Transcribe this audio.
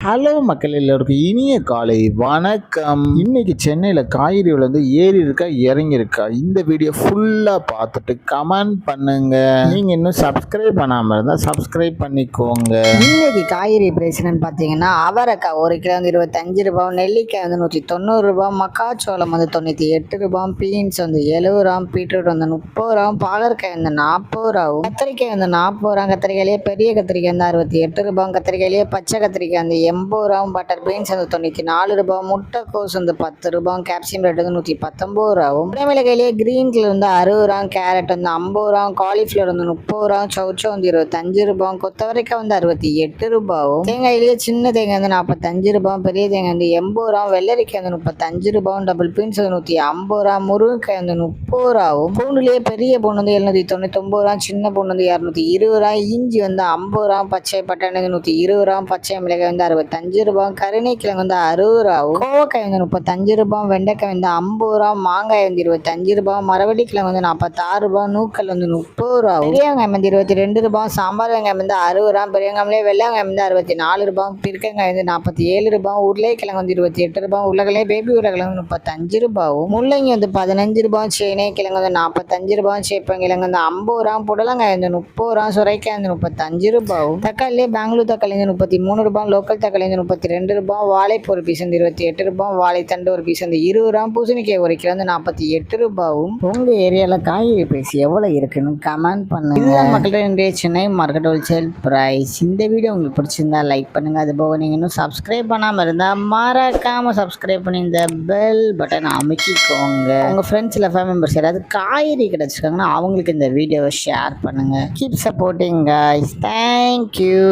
Hello மக்கள் எல்லோருக்கும் இனிய காலை வணக்கம். இன்னைக்கு சென்னையில் காய்கறி விலை ஏறி இருக்கா இறங்கி இருக்கா, இந்த வீடியோ ஃபுல்லாக பார்த்துட்டு கமெண்ட் பண்ணுங்க. நீங்கள் இன்னும் சப்ஸ்கிரைப் பண்ணாமல் இருந்தால் சப்ஸ்கிரைப் பண்ணிக்கோங்க. இன்னைக்கு காய்கறி பிரைஸ் என்னன்னு பார்த்தீங்கன்னா, அவரைக்காய் 1 கிலோ 25 ரூபாய், நெல்லிக்காய் 190 ரூபாய், மக்காச்சோளம் 98 ரூபாய், பீன்ஸ் 70 ரூபாய், பீட்ரூட் 30 ரூபாய், பாகற்காய் 40 ரூபாய், கத்திரிக்காய் 40 ரூபாய், கத்திரிக்காயிலேயே பெரிய கத்திரிக்காய் 68 ரூபாய், கத்திரிக்காயிலேயே பச்சை கத்திரிக்காய் 80 ரூபாய், பட்டர் பீன்ஸ் 94 ரூபாய், முட்டைக்கோஸ் 10 ரூபாய், கேப்சியம் ரேட் 119 ரூபாயும், மிளகாயிலேயே கிரீன் கலர் 60 ரூபாய், கேரட் 50 ரூபாய், காலிஃப்ளவர் 30 ரூபாய், சௌச்சோ 25 ரூபாய், கொத்தவரைக்காய் 68 ரூபாயும், தேங்காயிலேயே சின்ன தேங்காய் 45 ரூபாய், பெரிய தேங்காய் 80 ரூபாய், வெள்ளரிக்காய் 35 ரூபாய், டபுள் பீன்ஸ் 150 ரூபாய், முருங்கைக்காய் 30 ரூபாயும், பூண்டுலேயே பெரிய பூண்டு 799 ரூபாய், சின்ன பூண்டு 220 ரூபாய், இஞ்சி 50 ரூபாய், பச்சை பட்டாணி 120 ரூபாய், பச்சை மிளகாய் 65 ரூபாய், கருணைக்கிழங்கு 60 ரூபாயும், கோவக்காய் 35 ரூபாய், வெண்டைக்காய் 50 ரூபாய், மாங்காய் 25 ரூபாய், மரவள்ளி கிழங்கு 46 ரூபாய், நூக்கல் 30 ரூபாய், பெரிய வெங்காயம் 22 ரூபாய், சாம்பார் வெங்காயம் 60 ரூபாய், பெரிய வெங்காயம்லேயே வெள்ளை வெங்காயம் 64 ரூபாய், பிற்கங்காய் 47 ரூபாய், உருளைக்கிழங்கு 28 ரூபாய், உருளைக்கிழங்கு பேபி உருளைக்கிழங்கு 35 ரூபாயும், முள்ளங்கி 15 ரூபாய், சேனை கிழங்கு 45 ரூபாய், சேப்பங்கிழங்கு 50 ரூபாய், புடலங்காய் 30 ரூபாய், சுரைக்காய் 35 ரூபாயும், தக்காளியே பெங்களூர் தக்காளி 33 ரூபாய், லோக்கல் தக்காளி 32 ரூபாய், வாழைப்பூ ஒரு பீஸ் 28 ரூபாய், வாழைத்தண்டு ஒரு பீஸ் 20 ரூபாய், பூசணிக்காய் 1 கிலோ 48 ரூபாயும். உங்க ஏரியாவில் காய்கறி பிரைஸ் எவ்வளோ இருக்குன்னு கமெண்ட் பண்ணுங்க. இதுதான் மக்கள்கிட்ட சென்னை மார்க்கெட் ஹோல்சேல் பிரைஸ். இந்த வீடியோ உங்களுக்கு பிடிச்சிருந்தா லைக் பண்ணுங்க. அது போக நீங்கள் இன்னும் சப்ஸ்கிரைப் பண்ணாமல் இருந்தால் மறக்காம சப்ஸ்கிரைப் பண்ணி இந்த பெல் பட்டன் அமைக்கிக்கோங்க. உங்கள் ஃப்ரெண்ட்ஸ் இல்லை ஃபேமிலி மெம்பர்ஸ் யாராவது காய்கறி கிடச்சிருக்காங்கன்னா அவங்களுக்கு இந்த வீடியோவை ஷேர் பண்ணுங்க. Keep supporting guys. தேங்க்யூ.